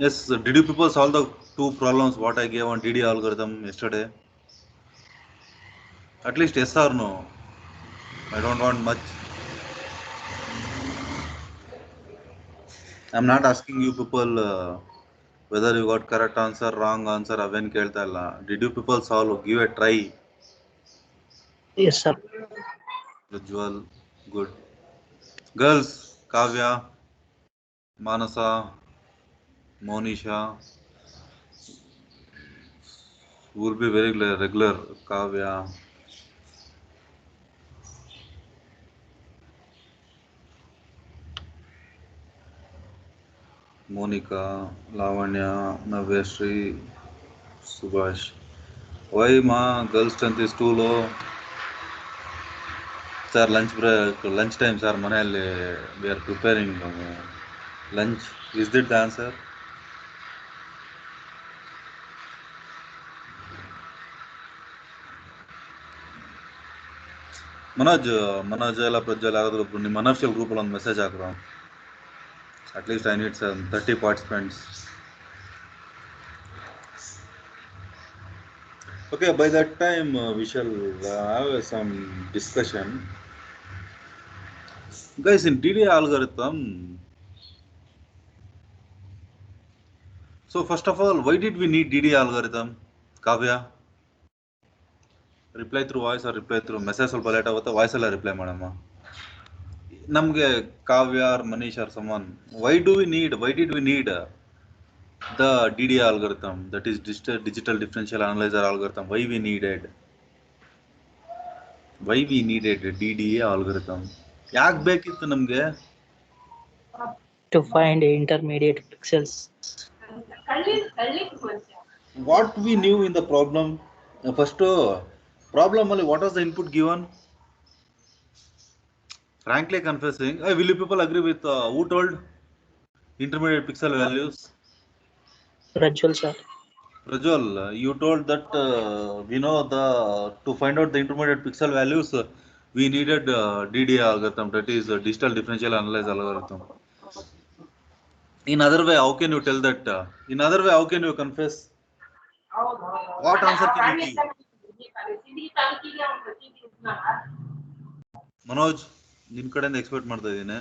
Yes, did you people solve the two problems what I gave on DD algorithm yesterday? At least yes or no? I don't want much. I'm not asking you people whether you got correct answer, wrong answer, aven kelta illa. Did you people solve? Give a try. Yes, sir. Ritual, good. Girls, Kavya, Manasa, Monisha, will be very regular. Kavya, Monica, Lavanya, Navyasri, Subhash. Why ma girl strength is too low? Sir, lunch break, lunch time, sir. Manali, we are preparing lunch. Is that the answer? Manoj, Manoj ಎಲ್ಲ ಪ್ರಜ್ವಲ್ ಯಾರಾದರೂ ಒಬ್ರು ನಿಮ್ಮ ಅನಫಿಷಿಯಲ್ ಗ್ರೂಪಲ್ಲಿ ಒಂದು message ಹಾಕ್ರು. At least I need some 30 participants. Okay, by that time we shall have some discussion. Guys, in DD algorithm, so first of all, why did we need DD algorithm? Kavya, reply through voice or reply through message ಸ್ವಲ್ಪ late ಆಗುತ್ತೆ, voice ಎಲ್ಲ reply ಮಾಡಮ್ಮ. ನಮಗೆ ಕಾವ್ಯ or Manish or someone, why did we need the DDA algorithm, that is digital differential analyzer algorithm? Why we needed DDA algorithm? ಯಾಕೆ ಬೇಕಿತ್ತು ನಮಗೆ? To find intermediate pixels. What we knew in the problem, first problem ಅಲ್ಲಿ what was the input given? Frankly confessing, will you people agree with who told intermediate pixel values? Rajul, sir. Rajul, you told that we know the to find out the intermediate pixel values, we needed DDA algorithm, that is digital differential analysis algorithm. In other way, how can you tell that? In other way, how can you confess? What answer can you give? Manoj, ನಿನ್ ಕಡೆಯಿಂದ expect ಮಾಡ್ತಾ ಇದ್ದೀನಿ.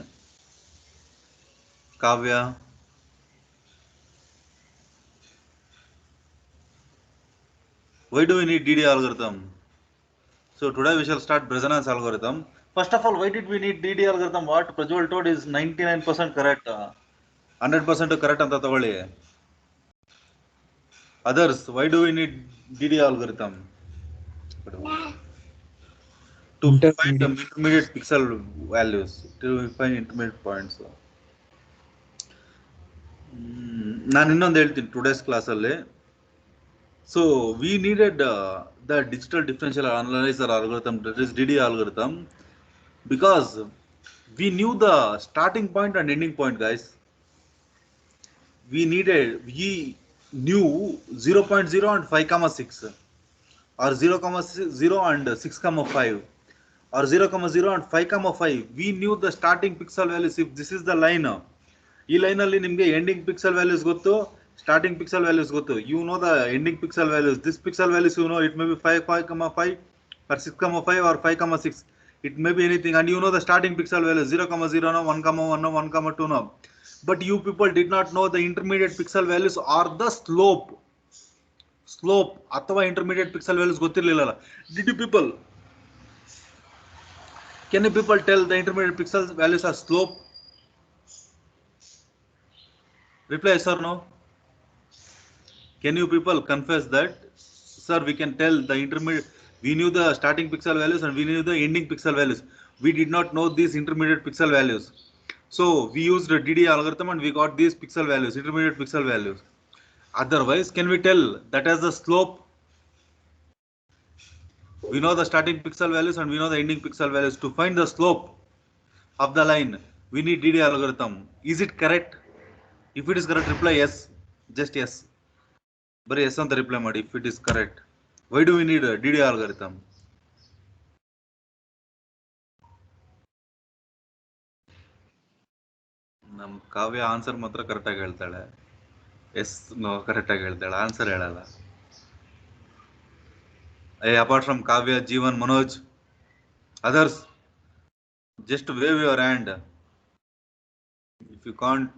ಕಾವ್ಯ, why do we need DDA algorithm? So today we shall start Bresenon's algorithm. First of all, why did we need DDA algorithm? What Prajwal told is 99% correct. 100% correct ಅಂತ ತಗೊಳ್ಳಿ. Others, why do we need DDA algorithm? To find the intermediate pixel values, to find intermediate points. ನಾನು ಇನ್ನೊಂದು ಹೇಳ್ತೀನಿ today's ಕ್ಲಾಸಲ್ಲಿ. So we needed the digital differential analyzer algorithm, that is DDA algorithm, because we knew the starting point and ending point, guys. We knew 0.0 and 5,6, or 0,0 and 6,5, or 0,0 and 5,5. We knew the starting pixel values. If this is the line, ಈ line ಅಲ್ಲಿ ನಿಮಗೆ ending pixel values ಗೊತ್ತು, starting pixel values ಗೊತ್ತು. You know the ending pixel values. This pixel values you know, it may be 5,5 or 6,5 or 5,6. It may be anything, and you know the starting pixel values 0,0 no, 1,1 no, 1,2 no. But you people did not know the intermediate pixel values or the slope ಅಥವಾ intermediate pixel values ಗೊತ್ತಿರಲಿಲ್ಲ. Did you people, can you people tell the intermediate pixel values are slope? Reply yes or no. Can you people confess that, sir, we can tell the intermediate, we knew the starting pixel values and we knew the ending pixel values. We did not know these intermediate pixel values. So we used a DDA algorithm and we got these pixel values, intermediate pixel values. Otherwise, can we tell that as the slope? We know the starting pixel values and we know the ending pixel values. To find the slope of the line, we need DDA algorithm. Is it correct? If it is correct, reply yes. Just yes. But yes on the reply mode if it is correct. Why do we need a DDA algorithm? ನಮ್ಮ ಕಾವ್ಯ answer ಮಾತ್ರ ಕರೆಕ್ಟಾಗಿ ಹೇಳ್ತಾಳೆ. S no correct ಆಗಿ ಹೇಳ್ತಾಳ, answer ಹೇಳಲ್ಲ. Apart from Kavya, Jeevan, Manoj, others, just wave your hand if you can't.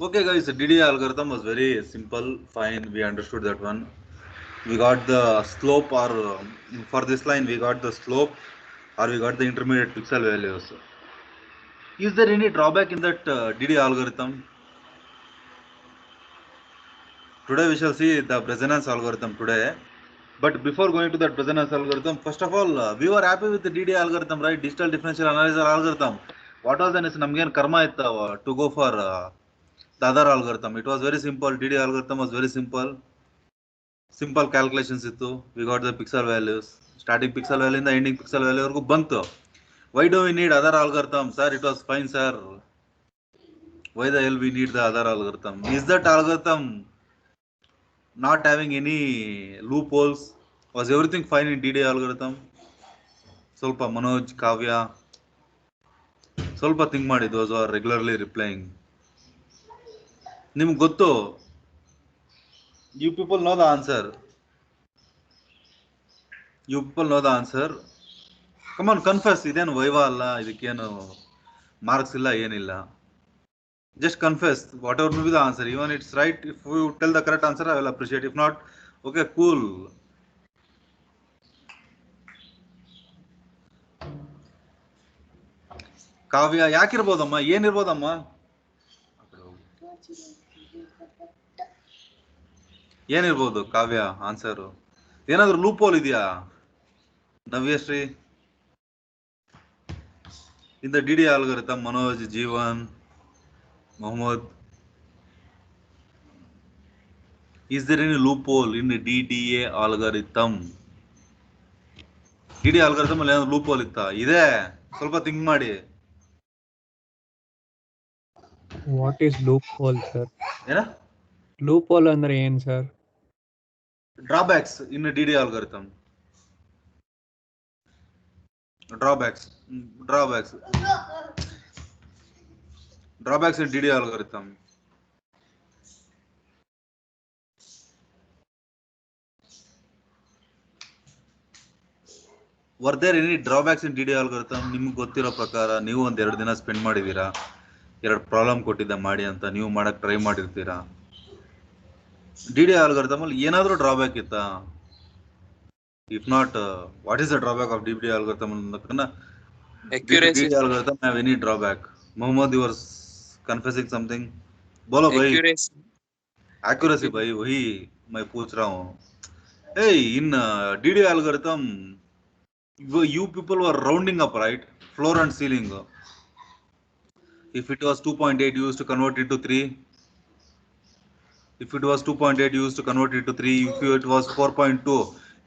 Okay guys, DDA algorithm was very simple, fine, we understood that one. We got the slope, or for this line we got the slope, or we got the intermediate pixel values. Is there any drawback in that DDA algorithm? Today we shall see the resonance algorithm today. But before going to that resonance algorithm, first of all, we were happy with the DDA algorithm, right? Digital differential analyzer algorithm. What was the namgen karma itta to go for the other algorithm? It was very simple. DDA algorithm was very simple. Simple calculations ittu. We got the pixel values. Starting pixel value in the ending pixel value vargu bantu. Why do we need other algorithm? Sir, it was fine, sir. Why the hell we need the other algorithm? Is that algorithm not having any loopholes? Was everything fine in DDA algorithm? ಸ್ವಲ್ಪ ಮನೋಜ್, ಕಾವ್ಯ, ಸ್ವಲ್ಪ think ಮಾಡಿ, those are regularly replying. ನಿಮ್ಗೆ ಗೊತ್ತು, you people know the answer, you people know the answer. Come on confess. ಇದೇನು viva ಅಲ್ಲ, ಇದಕ್ಕೇನು marks ಇಲ್ಲ, ಏನಿಲ್ಲ. Just confess whatever may be the answer. Even it's right, if you tell the correct answer, I will appreciate. If not, okay, cool. ಕಾವ್ಯ ಯಾಕಿರ್ಬೋದಮ್ಮ, ಏನಿರ್ಬೋದಮ್ಮ? ಏನಿರ್ಬೋದು Kavya answer? ಏನಾದ್ರು loophole ಇದೆಯಾ Navyashree? In the DDA algorithm, Manoj, Jeevan, Mohammed, is there any loophole in the DDA algorithm? DDA algorithm ಅಲ್ಲಿ ಏನಾದ್ರು loop hole ಇತ್ತಾ? ಇದೆ, ಸ್ವಲ್ಪ ಥಿಂಕ್ ಮಾಡಿ. What is loophole sir? ಏನ ಲೂಪ್ ಹೋಲ್ ಅಂದ್ರೆ ಏನ್ sir? Drawbacks in DDA algorithm. Drawbacks in DDA algorithm. Were there any drawbacks in DDA algorithm? ನಿಮ್ಗೆ ಗೊತ್ತಿರೋ ಪ್ರಕಾರ, ನೀವು ಒಂದ್ 2 ದಿನ ಸ್ಪೆಂಡ್ ಮಾಡಿದೀರಾ, 2 ಪ್ರಾಬ್ಲಮ್ ಕೊಟ್ಟಿದ್ದೆ ಮಾಡಿ ಅಂತ, ನೀವು ಮಾಡಕ್ ಟ್ರೈ ಮಾಡಿರ್ತೀರಾ. DDA algorithm ಅಲ್ಲಿ ಏನಾದ್ರೂ ಡ್ರಾಬ್ಯಾಕ್ ಇತ್ತಾ? If not, what is the drawback of DDA algorithm? Accuracy. DDA algorithm have any drawback? Mohammed, you were confessing something. बोलो भाई. Accuracy भाई, वही मैं पूछ रहा हूँ. Hey, in DDA algorithm, you people were rounding up, right? Floor and ceiling. If it was 2.8, you used to convert it to 3. If it was 2.8, you used to convert it to 3. If it was 4.2,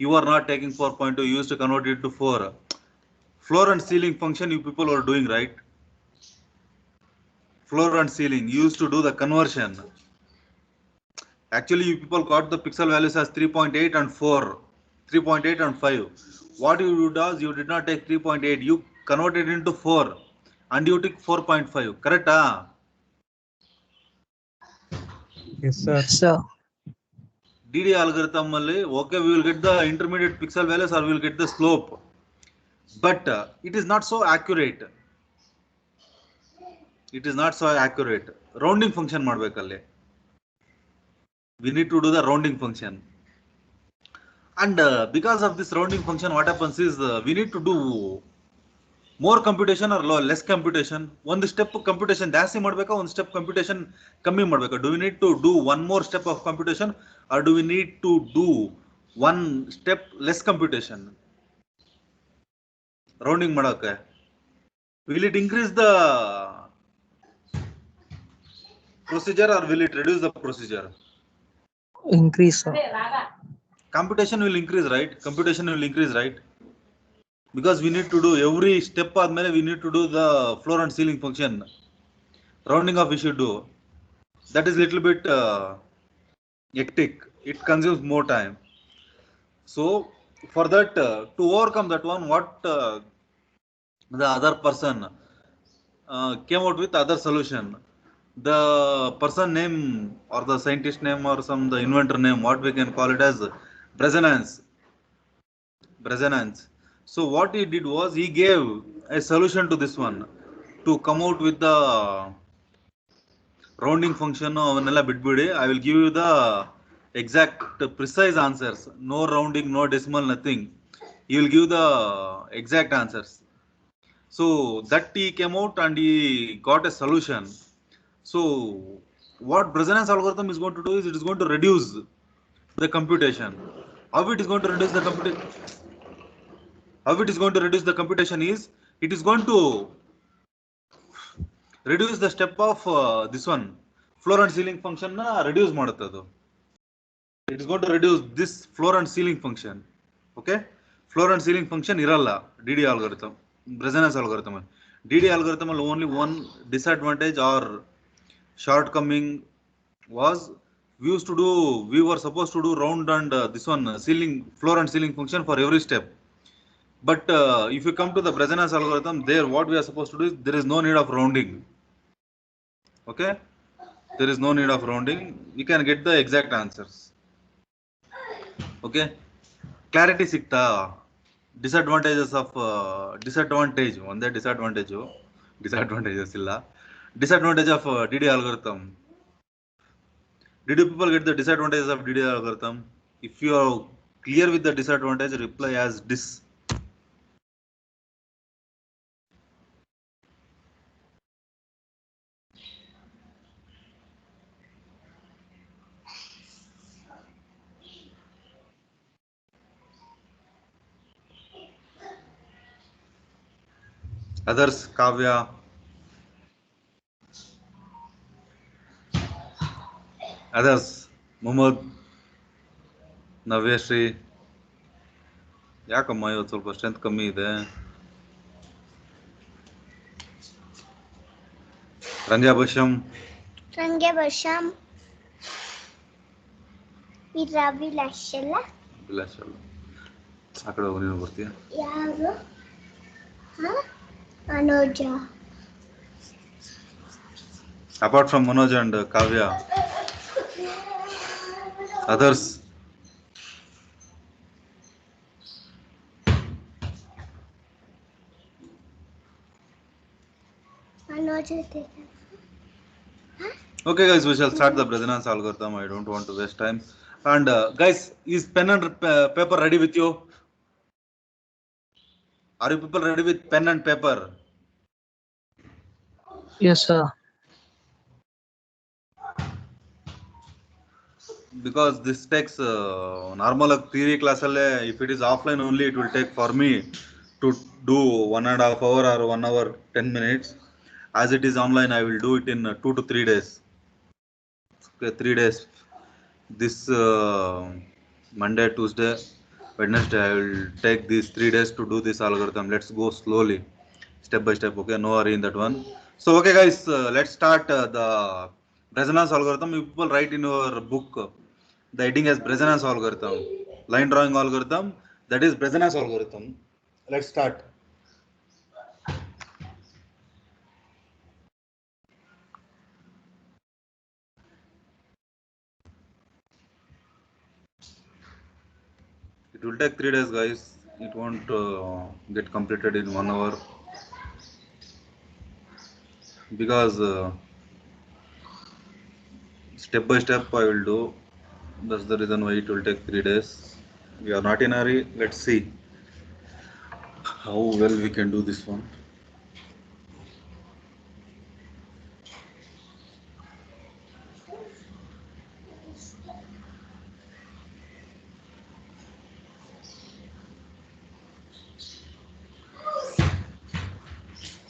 you are not taking 4.2, you used to convert it to 4. Floor and ceiling function you people were doing, right? Floor and ceiling, you used to do the conversion. Actually, you people got the pixel values as 3.8 and 4, 3.8 and 5. What you did was, you did not take 3.8, you converted into 4 and you took 4.5. Correct? Yes sir. Sir. DDA algorithm alli, okay, we will get the intermediate pixel values or we will get the slope, but it is not so accurate. It is not so accurate. Rounding function ಮಾಡಬೇಕಲ್ಲಿ. We need to do the rounding function, and because of this rounding function, what happens is, we need to do more computation or less computation. ಒಂದು step computation ಜಾಸ್ತಿ ಮಾಡಬೇಕಾ, ಒಂದು step computation ಕಮ್ಮಿ ಮಾಡಬೇಕಾ? Do we need to do one more step of computation or do we need to do one step less computation? Rounding ಮಾಡಕ್ಕೆ, will it increase the procedure or will it reduce the procedure? Increase, sir. Computation will increase, right? Computation will increase, right? because we need to do every step ಆದ್ಮೇಲೆ we need to do the floor and ceiling function. Rounding off we should do. That is little bit hectic. It consumes more time. So for that, to overcome that one, what the other person came out with other solution. The person name or the scientist name or some the inventor name, what we can call it as Bresenance. So what he did was he gave a solution to this one to come out with the rounding function. ಅವನ್ನೆಲ್ಲ ಬಿಟ್ಬಿಡಿ. I will give you the exact precise answers. No rounding, no decimal, nothing. He will give the exact answers. So that he came out and he got a solution. So what Bresenance algorithm is going to do is it is going to reduce the computation. How it is going to reduce the computation? How it is going to reduce the computation is it is going to reduce the step of this one floor and ceiling function na reduce ಮಾಡುತ್ತದು. It is going to reduce this floor and ceiling function. Okay, floor and ceiling function ಇರಲ್ಲ DD algorithm, Bresenance algorithm. DD algorithm ಅಲ್ಲಿ only one disadvantage or shortcoming was we were supposed to do round and this one ceiling, floor and ceiling function for every step. But if you come to the Bresenance algorithm, there what we are supposed to do is there is no need of rounding. Okay, there is no need of rounding. You can get the exact answers. Okay, clarity ಸಿಕ್ತಾ? Disadvantages of disadvantage ಒಂದೇ disadvantages ಇಲ್ಲ. Disadvantage of DD algorithm. Did you people get the disadvantages of DD algorithm? If you are clear with the disadvantage, reply as dis. Others, Kavya. Others, Muhammad, Navyashri. ಯಾಕಮ್ಮ ಇವತ್ತು ಸ್ವಲ್ಪ strength ಕಮ್ಮಿ ಇದೆ? ರಂಜಾ ಬಶಂ ವಿಲಾಸಲ್ಲ ಆ ಕಡೆ ಹೋಗಿ ನೀನು ಬರ್ತೀಯ? ಯಾರು? ಅನೋಜ. Apart from Manoj and Kavya, others. ಅನೋಜ. Okay guys, we shall start the Bresenance algorithm. I don't want to waste time. And guys, is pen and paper ready with you? Are you people ready with pen and paper? Yes, sir. Because this takes normal theory class alle, if it is offline only, it will take for me to do 1.5 hour or 1 hour 10 minutes. As it is online, I will do it in 2 to 3 days. Okay, 3 days. This Monday, Tuesday, Wednesday, I will take these 3 days to do this algorithm. Let's go slowly, step by step. Okay, no hurry in that one. So okay guys, let's start the Bresenance algorithm. You people write in your book the heading as Bresenance algorithm, line drawing algorithm, that is Bresenance algorithm. Let's start. It will take 3 days guys. It won't get completed in 1 hour because step by step I will do. That's the reason why it will take 3 days. We are not in a hurry. Let's see how well we can do this one.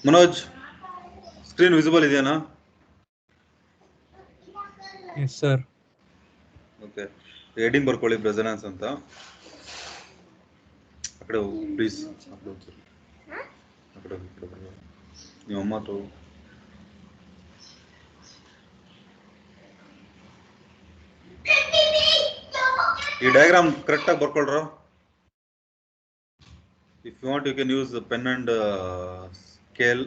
Manoj, screen visible ಇದೆಯಾ? Yes, sir. Okay. Heading ಬರ್ಕೊಳ್ಳಿ Bresenance ಅಂತ. అక్కడ please అక్కడ అక్కడ మీ అమ్మతో ఈ diagram కరెక్టాಗಿ ಬರ್ಕೊಳ್ರ. If you want, you can use the pen and scale.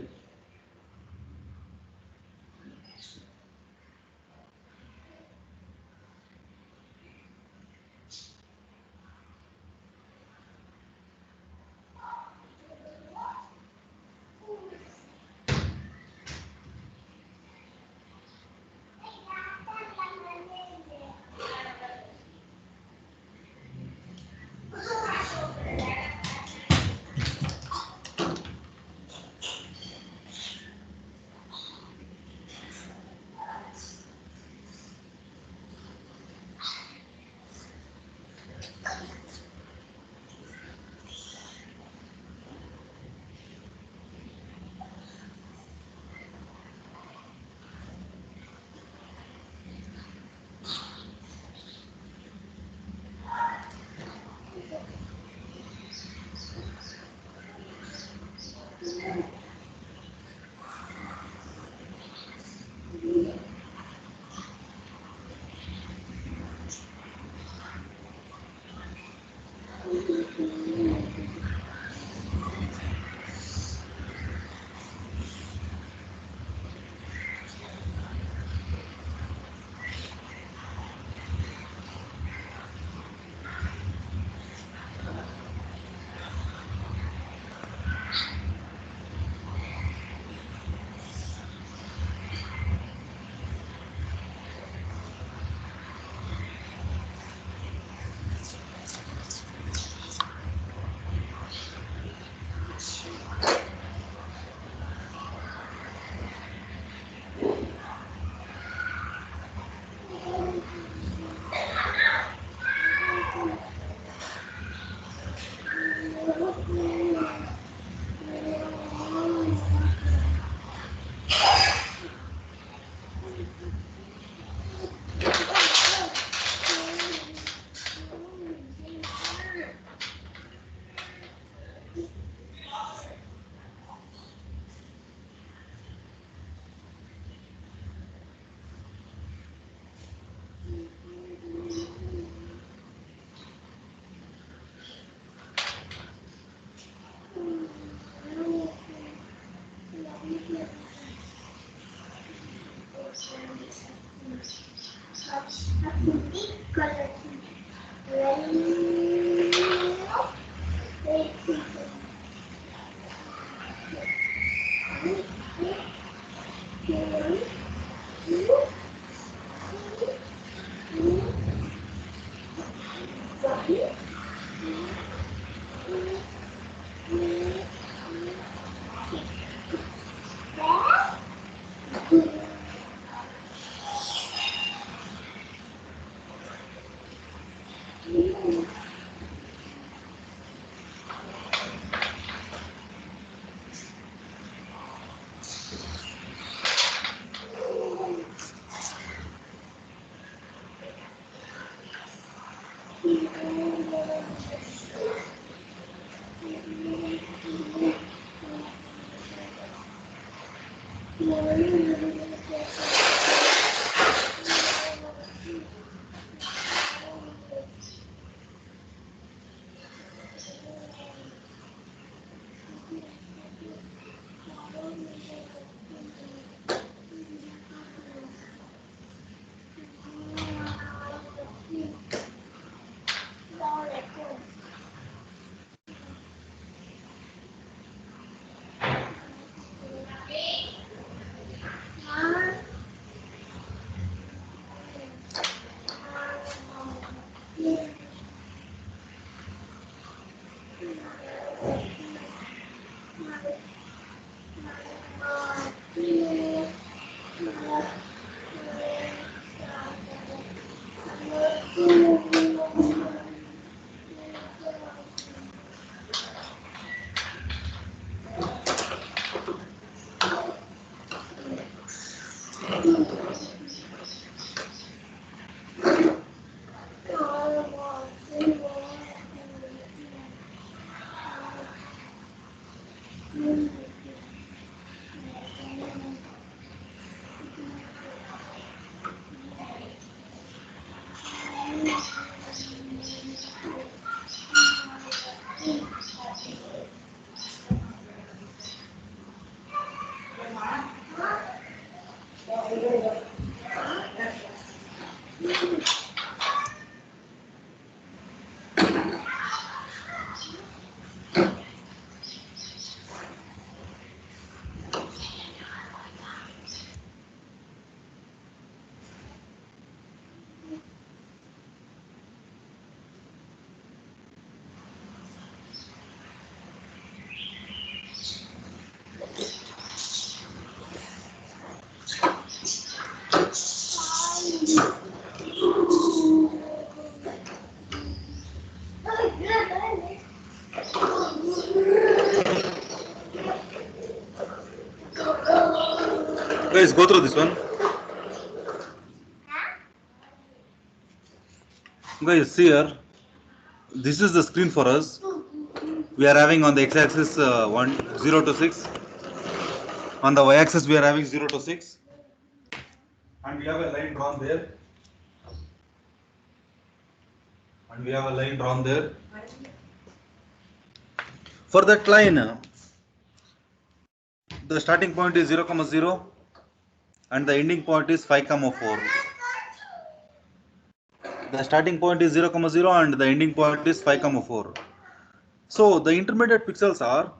Guys, go through this one. Guys, see here. This is the screen for us. We are having on the x-axis 0 to 6. On the y-axis we are having 0 to 6. And we have a line drawn there. And we have a line drawn there. For that line, the starting point is 0, 0 and the ending point is 5, 4. The starting point is 0, 0 and the ending point is 5, 4. So the intermediate pixels are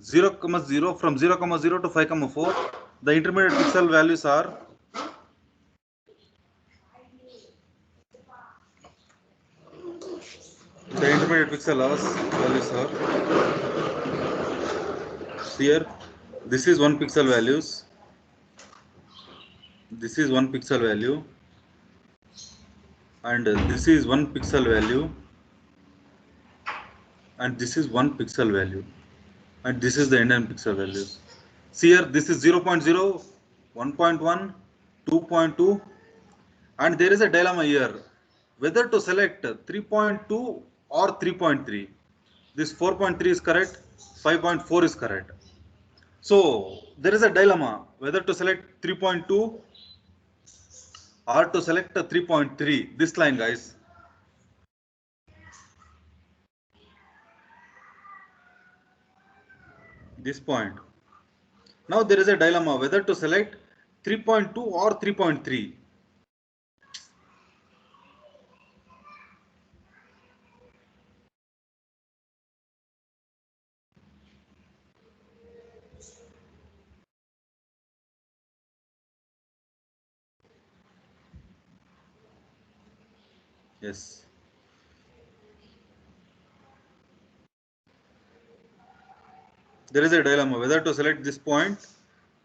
0, 0 from 0, 0 to 5, 4. The intermediate pixel values are values are here. This is 1 pixel values. This is 1 pixel value. And this is 1 pixel value. And this is 1 pixel value. And this is the Indian pixel values. See here, this is 0, 0, 1.1, 2.2, and there is a dilemma here whether to select 3.2 or 3.3. This 4.3 is correct, 5.4 is correct. So there is a dilemma whether to select 3.2 or to select 3.3. This line, guys. This point. Now there is a dilemma whether to select 3.2 or 3.3. Yes. There is a dilemma whether to select this point,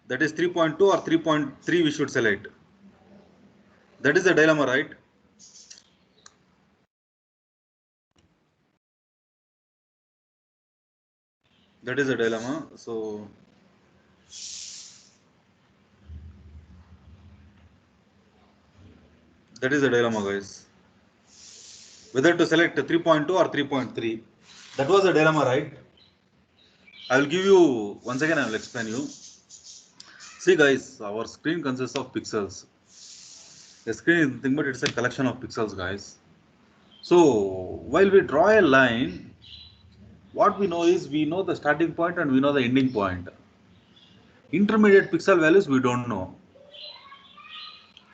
that is 3.2 or 3.3 we should select. That is the dilemma, right? That is a dilemma. So that is a dilemma, guys. Whether to select 3.2 or 3.3. That was a dilemma, right? I will give you, once again I will explain you. See guys, our screen consists of pixels. A screen is nothing but it's a collection of pixels, guys. So while we draw a line, what we know is we know the starting point and we know the ending point. Intermediate pixel values we don't know.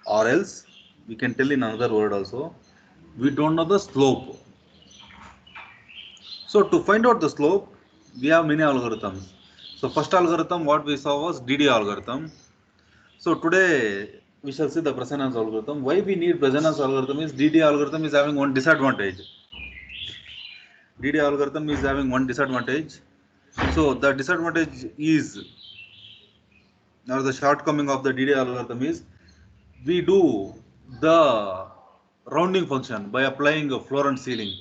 Or else, we can tell in another word also, we don't know the slope. So to find out the slope, we have many algorithms. So first algorithm what we saw was DD algorithm. So today we shall see the Bresenon's algorithm. Why we need Bresenon's algorithm is DD algorithm is having one disadvantage. DD algorithm is having one disadvantage. So the disadvantage is, or the shortcoming of the DD algorithm is, we do the rounding function by applying a floor and ceiling.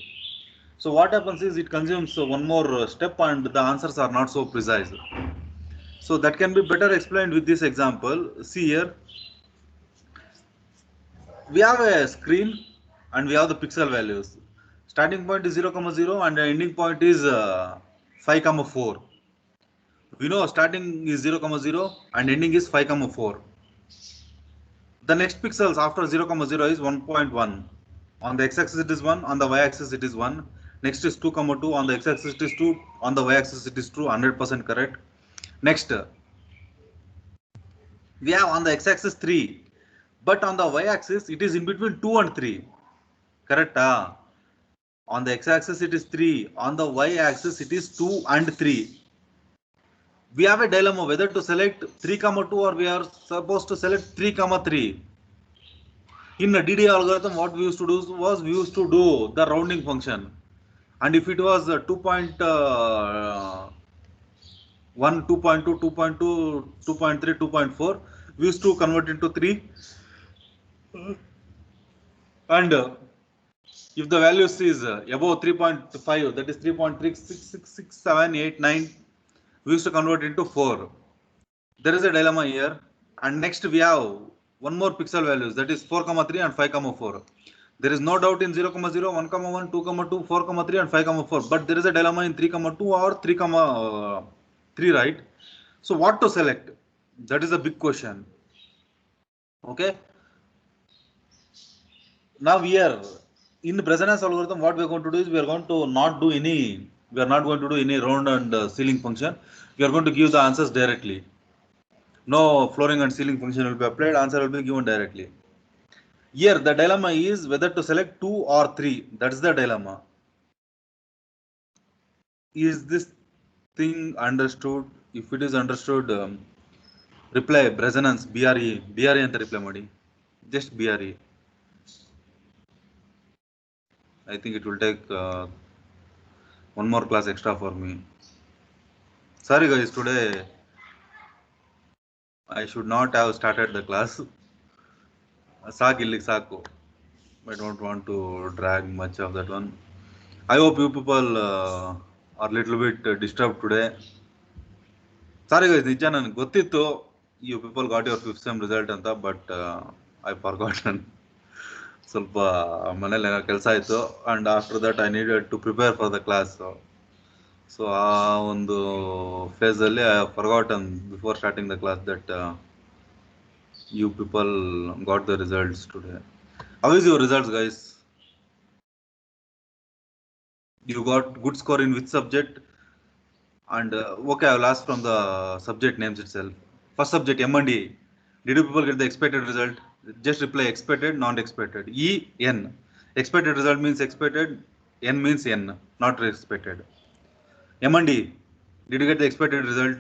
So what happens is it consumes one more step and the answers are not so precise. So that can be better explained with this example. See here, we have a screen and we have the pixel values. Starting point is 0, 0 and the ending point is 5, 4. We know starting is 0 comma 0 and ending is 5 comma 4. The next pixels after 0 comma 0 is 1.1. On the x-axis it is 1, on the y-axis it is 1. Next is 2 comma 2, on the x-axis it is 2, on the y-axis it is true, 100% correct. Next, we have on the x-axis 3, but on the y-axis it is in between 2 and 3. Correct? On the x-axis it is 3, on the y-axis it is 2 and 3. We have a dilemma whether to select 3 comma 2 or we are supposed to select 3 comma 3. In the DDA algorithm, what we used to do was we used to do the rounding function, and if it was 2.1, 2.2, 2.2, 2.3, 2.4, we used to convert into 3, and if the values is above 3.5, that is 3.366789, we used to convert into 4. There is a dilemma here, and next we have one more pixel values, that is 4 comma 3 and 5 comma 4. There is no doubt in 0 comma 0, 1 comma 1, 2 comma 2, 4 comma 3 and 5 comma 4, but there is a dilemma in 3 comma 2 or 3 comma 3, right? So what to select? That is a big question. Okay, now here in the Bresen's algorithm, what we are going to do is we are not going to do any round and ceiling function. We are going to give the answers directly. No flooring and ceiling function will be applied, answer will be given directly. Here the dilemma is whether to select 2 or 3. That's the dilemma. Is this thing understood? If it is understood, reply resonance BRE anta reply ಮಾಡಿ. Just BRE. I think it will take one more class extra for me. Sorry guys, today I should not have started the class. Saku. I don't want to drag much of that one. I hope you people are little bit disturbed today. Sorry guys, ನಿಜ ನನಗೆ ಗೊತ್ತಿತ್ತು you people got your 5th sem result ಅಂತ, but I forgotten. ಸ್ವಲ್ಪ ಮನೇಲಿ ಏನೋ ಕೆಲಸ ಆಯಿತು, and after that I needed to prepare for the class. So ಆ ಒಂದು ಫೇಸಲ್ಲಿ I have forgotten before starting the class that you people got the results today. How is your results, guys? You got good score in which subject? And okay, I will ask from the subject names itself. First subject M&E. Did you people get the expected result? Just reply expected, not expected. EN. Expected result means expected. N means N, not expected. M&E. Did you get the expected result?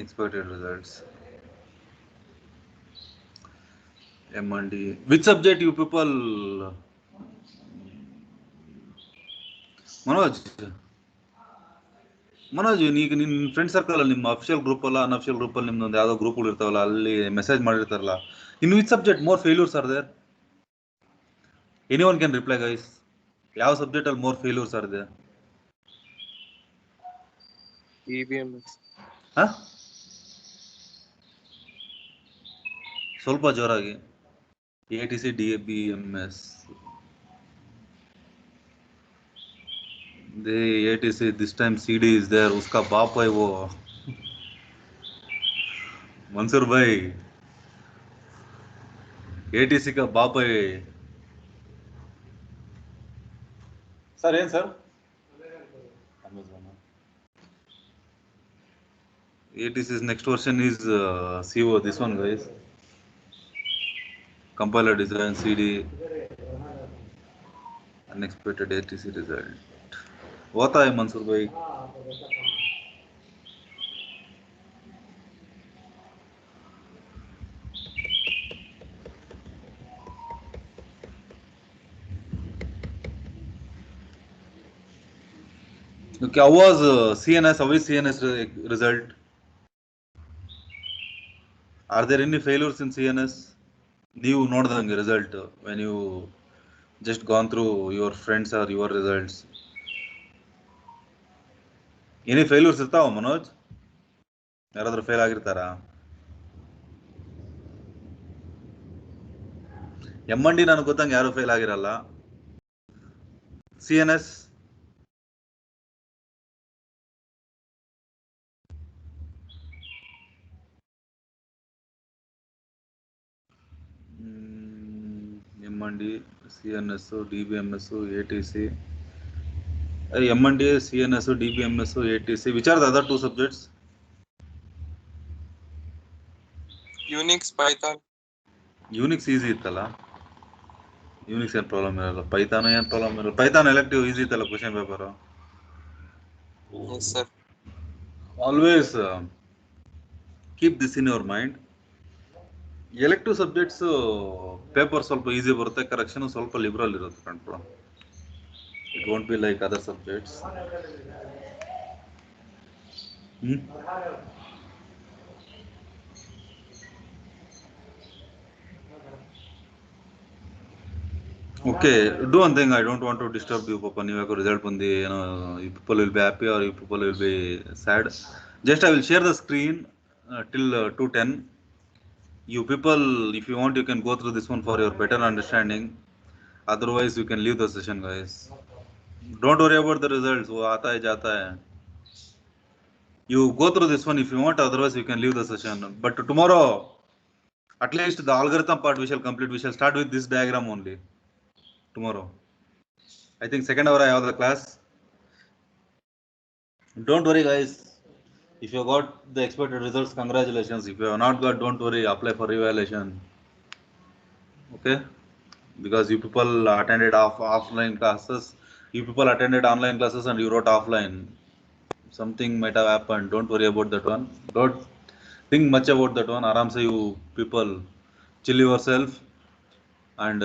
Expected results. M&E. Which subject you people? Manoj, ಈಗ ನಿನ್ನ friend circle ಅಲ್ಲಿ ನಿಮ್ಮ official group ಅಲ್ಲ unofficial group ಅಲ್ಲಿ ನಿಮ್ದೊಂದು ಯಾವುದೋ ಗ್ರೂಪ್ಗಳು ಇರ್ತಾವಲ್ಲ, ಅಲ್ಲಿ ಮೆಸೇಜ್ ಮಾಡಿರ್ತಾರಲ್ಲ, in which subject more failures are there? Anyone can reply guys. ಯಾವ ಸಬ್ಜೆಕ್ಟ್ ಅಲ್ಲಿ more failures are there? EBMS. ಸ್ವಲ್ಪ ಜೋರಾಗಿ. ATC DBMS. The ATC this time CD is there. उसका बाप है वो. मंसूर भाई, ATC का बाप है. सर ಏನ್ sir? ATC's next version is CO. This one, guys. Compiler design CD. Unexpected ATC result. होता है मंसूर भाई. Okay, how was CNS? How is CNS result? Are there any failures in CNS? ನೀವು ನೋಡ್ದಂಗೆ result when you just gone through your friends or your results. Any failures ಇರ್ತಾವ ಮನೋಜ್? ಯಾರಾದ್ರೂ fail ಆಗಿರ್ತಾರಾ? M&D ನನಗೆ ಗೊತ್ತಂಗೆ ಯಾರು fail ಆಗಿರಲ್ಲ. CNS M&D, CNS, DBMS, ATC. M&D, CNS, DBMS, ATC. Which are the other two subjects? Unix, Python. Unix easy ಇತ್ತಲ್ಲ. Unix ಏನು problem ಇರಲ್ಲ. Python ಏನು problem ಇರಲ್ಲ. Python ಎಲೆಕ್ಟಿವ್ ಈಸಿ ಇತ್ತಲ್ಲ question paper. Yes, sir. Always keep this in your mind. Elective subjects paper ಸ್ವಲ್ಪ easy ಬರುತ್ತೆ, correction ಸ್ವಲ್ಪ liberal ಇರುತ್ತೆ ಕಂಟ್ರೋ. It won't be like other subjects. Okay, do one thing. I don't want to disturb you, Papa. You have a result on the, you people will be happy or you people will be sad. Just I will share the screen till 2:10. You people, if you want, you can go through this one for your better understanding. Otherwise, you can leave the session, guys. Don't worry about the results. वो आता है जाता है. You go through this one if you want. Otherwise, you can leave the session. But tomorrow, at least the algorithm part we shall complete. We shall start with this diagram only. Tomorrow. I think second hour I have the class. Don't worry, guys. If you got the expected results, congratulations. If you have not got, don't worry. Apply for revaluation. Okay? Because you people attended offline classes. You people attended online classes and you wrote offline. Something might have happened. Don't worry about that one. Don't think much about that one. Aram se you people chill yourself and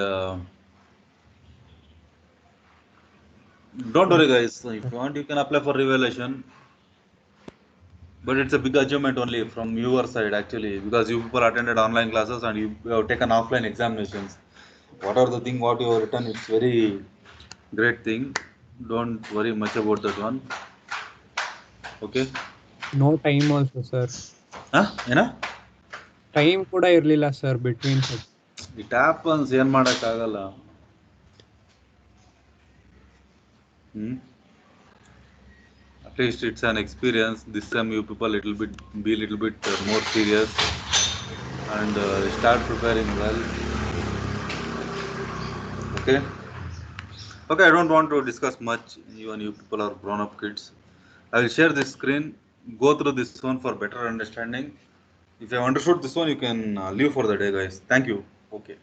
don't worry, guys. If you want, you can apply for revaluation. But it's a big achievement only from your side actually, because you people attended online classes and you have taken offline examinations. Whatever the thing what you have written, it's very great thing. Don't worry much about that one. Okay? No time also, sir. Huh? Time ಕೂಡ ಇರ್ಲಿಲ್ಲ sir between sir. It happens, ಏನ್ ಮಾಡಕ್ಕಾಗಲ್ಲ. At least it's an experience. This time you people be little bit more serious and start preparing well. Okay. Okay, I don't want to discuss much. Even you people are grown up kids. I will share this screen. Go through this one for better understanding. If you have understood this one, you can leave for the day, guys. Thank you. Okay.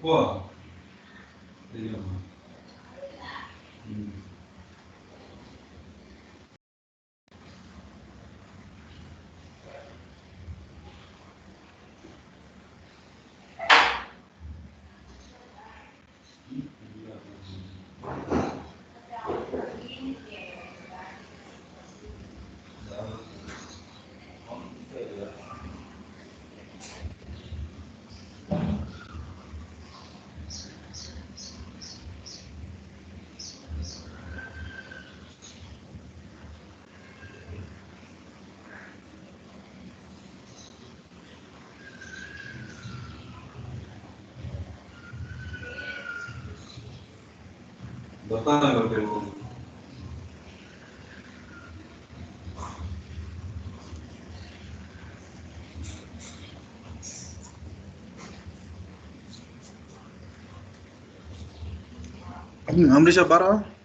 Wow. Amrisha Bara.